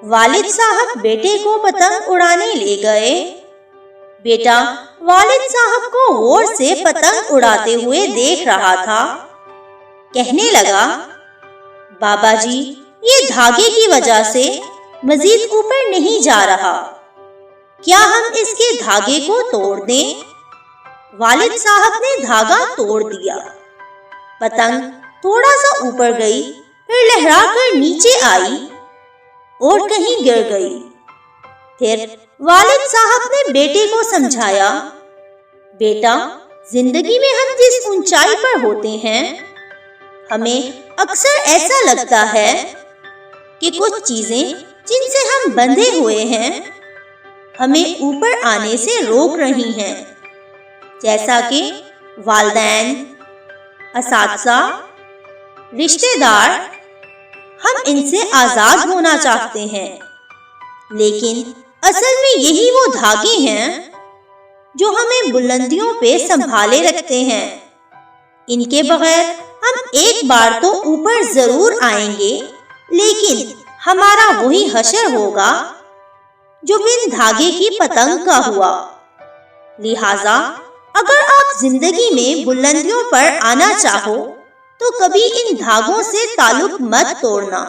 والد صاحب بیٹے کو پتنگ اڑانے لے گئے۔ بیٹا والد صاحب کو غور سے پتنگ اڑاتے ہوئے دیکھ رہا تھا۔ کہنے لگا، بابا جی یہ دھاگے کی وجہ سے مزید اوپر نہیں جا رہا، کیا ہم اس کے دھاگے کو توڑ دیں؟ والد صاحب نے دھاگا توڑ دیا۔ پتنگ تھوڑا سا اوپر گئی، پھر لہرا کر نیچے آئی اور کہیں گر گئی۔ پھر والد صاحب نے بیٹے کو سمجھایا، بیٹا زندگی میں ہم جس اونچائی پر ہوتے ہیں، ہمیں اکثر ایسا لگتا ہے کہ کچھ چیزیں جن سے ہم بندھے ہوئے ہیں ہمیں اوپر آنے سے روک رہی ہیں، جیسا کہ والدین، اساتذہ، رشتہ دار۔ ہم ان سے آزاد ہونا چاہتے ہیں، لیکن اصل میں یہی وہ دھاگے ہیں جو ہمیں بلندیوں پہ سنبھالے رکھتے ہیں۔ ان کے بغیر ہم ایک بار تو اوپر ضرور آئیں گے، لیکن ہمارا وہی حشر ہوگا جو بن دھاگے کی پتنگ کا ہوا۔ لہٰذا اگر آپ زندگی میں بلندیوں پر آنا چاہو تو کبھی ان دھاگوں سے تعلق مت توڑنا۔